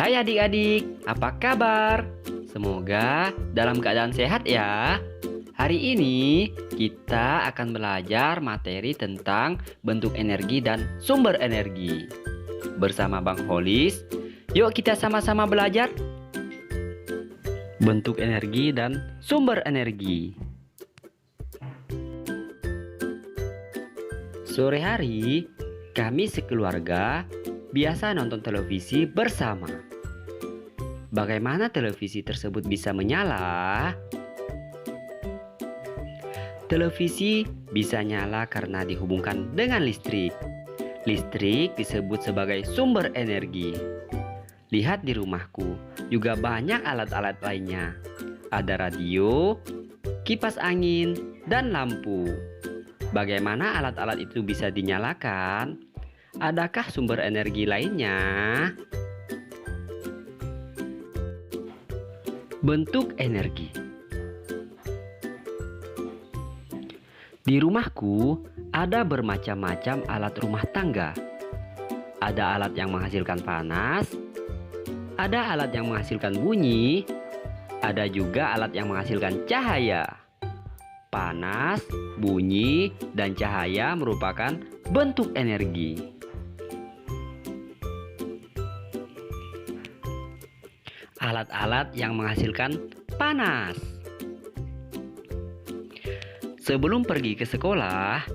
Hai adik-adik, apa kabar? Semoga dalam keadaan sehat ya. Hari ini kita akan belajar materi tentang bentuk energi dan sumber energi. Bersama Bang Holis, yuk kita sama-sama belajar bentuk energi dan sumber energi. Sore hari, kami sekeluarga biasa nonton televisi bersama. Bagaimana televisi tersebut bisa menyala? Televisi bisa nyala karena dihubungkan dengan listrik. Listrik disebut sebagai sumber energi. Lihat di rumahku, juga banyak alat-alat lainnya. Ada radio, kipas angin, dan lampu. Bagaimana alat-alat itu bisa dinyalakan? Adakah sumber energi lainnya? Bentuk energi. Di rumahku ada bermacam-macam alat rumah tangga. Ada alat yang menghasilkan panas, ada alat yang menghasilkan bunyi, ada juga alat yang menghasilkan cahaya. Panas, bunyi, dan cahaya merupakan bentuk energi. Alat-alat yang menghasilkan panas. Sebelum pergi ke sekolah,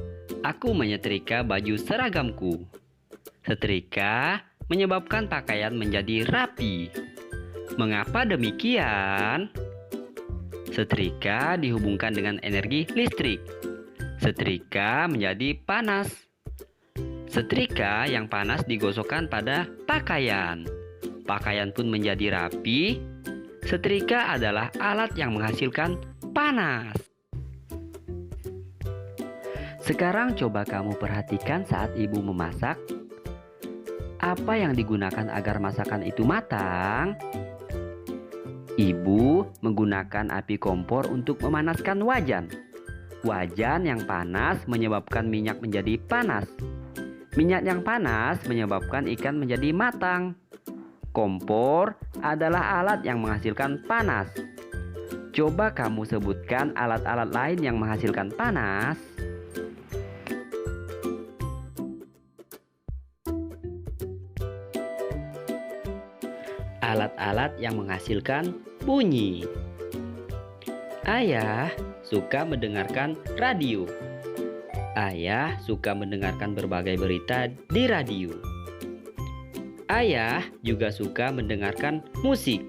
aku menyetrika baju seragamku. Setrika menyebabkan pakaian menjadi rapi. Mengapa demikian? Setrika dihubungkan dengan energi listrik. Setrika menjadi panas. Setrika yang panas digosokkan pada pakaian. Pakaian pun menjadi rapi. Setrika adalah alat yang menghasilkan panas. Sekarang coba kamu perhatikan saat ibu memasak. Apa yang digunakan agar masakan itu matang? Ibu menggunakan api kompor untuk memanaskan wajan. Wajan yang panas menyebabkan minyak menjadi panas. Minyak yang panas menyebabkan ikan menjadi matang. Kompor adalah alat yang menghasilkan panas. Coba kamu sebutkan alat-alat lain yang menghasilkan panas. Alat-alat yang menghasilkan bunyi. Ayah suka mendengarkan radio. Ayah suka mendengarkan berbagai berita di radio. Ayah juga suka mendengarkan musik.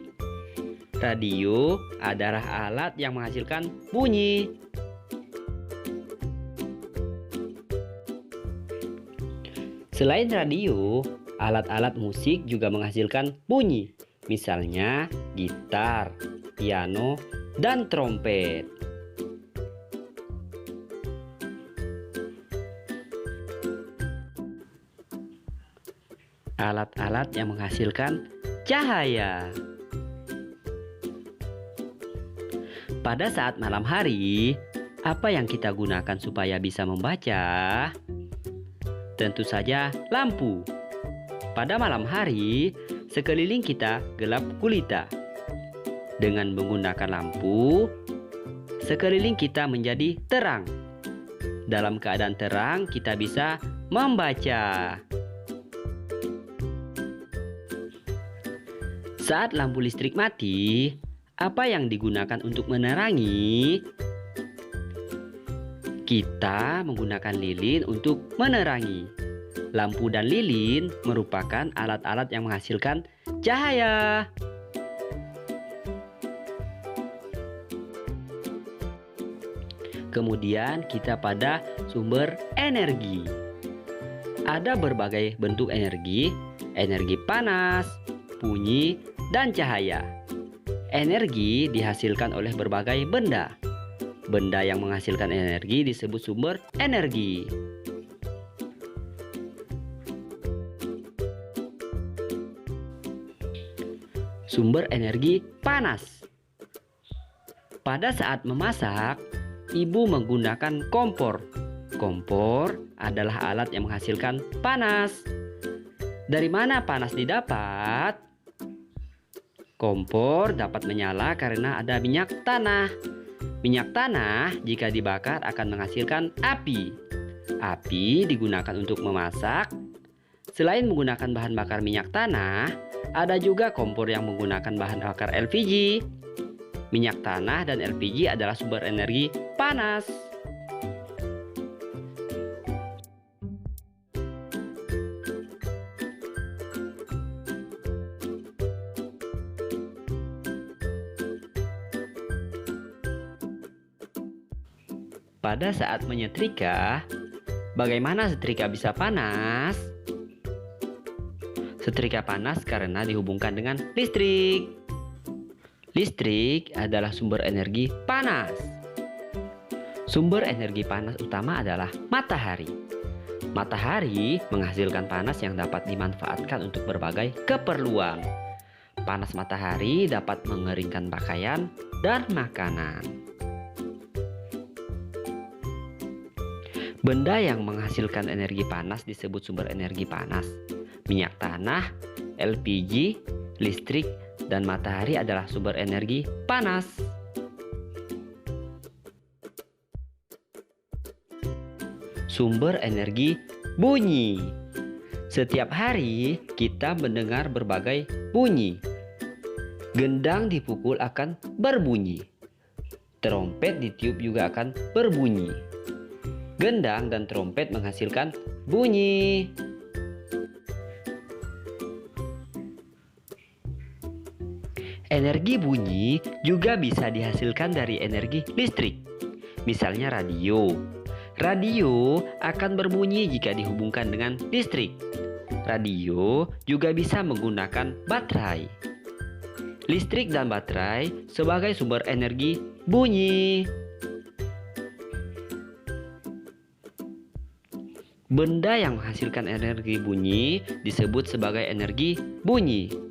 Radio adalah alat yang menghasilkan bunyi. Selain radio, alat-alat musik juga menghasilkan bunyi. Misalnya gitar, piano, dan trompet. Alat-alat yang menghasilkan cahaya. Pada saat malam hari, apa yang kita gunakan supaya bisa membaca? Tentu saja lampu. Pada malam hari, sekeliling kita gelap gulita. Dengan menggunakan lampu, sekeliling kita menjadi terang. Dalam keadaan terang, kita bisa membaca. Saat lampu listrik mati, apa yang digunakan untuk menerangi? Kita menggunakan lilin untuk menerangi. Lampu dan lilin merupakan alat-alat yang menghasilkan cahaya. Kemudian kita pada sumber energi. Ada berbagai bentuk energi, energi panas, bunyi, dan cahaya. Energi dihasilkan oleh berbagai benda. Benda yang menghasilkan energi disebut sumber energi. Sumber energi panas. Pada saat memasak, ibu menggunakan kompor. Kompor adalah alat yang menghasilkan panas. Dari mana panas didapat? Kompor dapat menyala karena ada minyak tanah. Minyak tanah jika dibakar akan menghasilkan api. Api digunakan untuk memasak. Selain menggunakan bahan bakar minyak tanah, ada juga kompor yang menggunakan bahan bakar LPG. Minyak tanah dan LPG adalah sumber energi panas. Pada saat menyetrika, bagaimana setrika bisa panas? Setrika panas karena dihubungkan dengan listrik. Listrik adalah sumber energi panas. Sumber energi panas utama adalah matahari. Matahari menghasilkan panas yang dapat dimanfaatkan untuk berbagai keperluan. Panas matahari dapat mengeringkan pakaian dan makanan. Benda yang menghasilkan energi panas disebut sumber energi panas. Minyak tanah, LPG, listrik, dan matahari adalah sumber energi panas. Sumber energi bunyi. Setiap hari kita mendengar berbagai bunyi. Gendang dipukul akan berbunyi. Trompet ditiup juga akan berbunyi. Gendang dan trompet menghasilkan bunyi. Energi bunyi juga bisa dihasilkan dari energi listrik. Misalnya radio. Radio akan berbunyi jika dihubungkan dengan listrik. Radio juga bisa menggunakan baterai. Listrik dan baterai sebagai sumber energi bunyi. Benda yang menghasilkan energi bunyi disebut sebagai energi bunyi.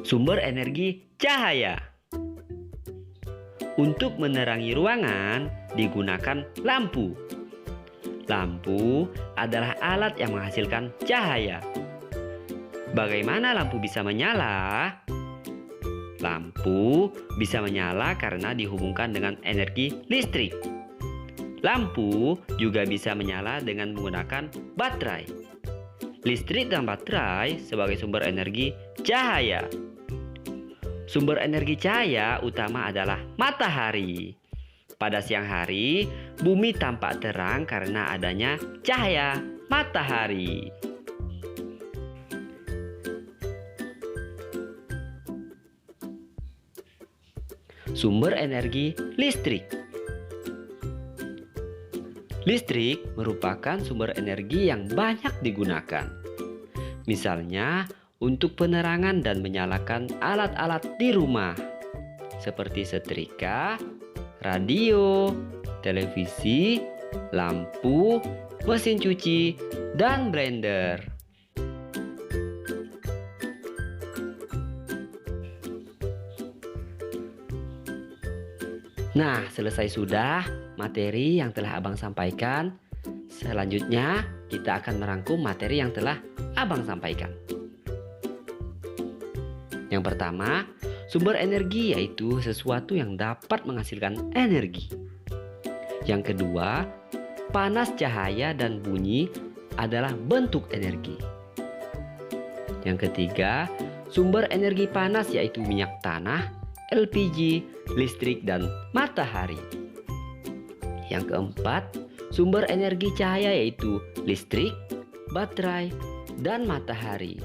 Sumber energi cahaya. Untuk menerangi ruangan digunakan lampu. Lampu adalah alat yang menghasilkan cahaya. Bagaimana lampu bisa menyala? Lampu bisa menyala karena dihubungkan dengan energi listrik. Lampu juga bisa menyala dengan menggunakan baterai. Listrik dan baterai sebagai sumber energi cahaya. Sumber energi cahaya utama adalah matahari. Pada siang hari, bumi tampak terang karena adanya cahaya matahari. Sumber energi listrik. Listrik merupakan sumber energi yang banyak digunakan. Misalnya, untuk penerangan dan menyalakan alat-alat di rumah, seperti setrika, radio, televisi, lampu, mesin cuci, dan blender. Nah, selesai sudah materi yang telah Abang sampaikan. Selanjutnya, kita akan merangkum materi yang telah Abang sampaikan. Yang pertama, sumber energi yaitu sesuatu yang dapat menghasilkan energi. Yang kedua, panas, cahaya, dan bunyi adalah bentuk energi. Yang ketiga, sumber energi panas yaitu minyak tanah, LPG, listrik, dan matahari. Yang keempat, sumber energi cahaya yaitu listrik, baterai, dan matahari.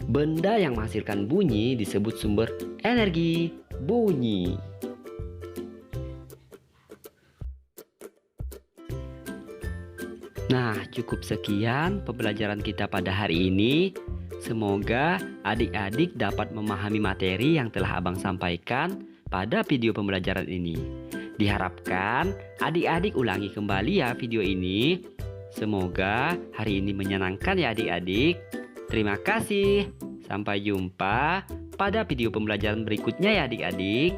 Benda yang menghasilkan bunyi disebut sumber energi bunyi. Nah, cukup sekian pembelajaran kita pada hari ini. Semoga adik-adik dapat memahami materi yang telah Abang sampaikan pada video pembelajaran ini. Diharapkan adik-adik ulangi kembali ya video ini. Semoga hari ini menyenangkan ya adik-adik. Terima kasih. Sampai jumpa pada video pembelajaran berikutnya ya adik-adik.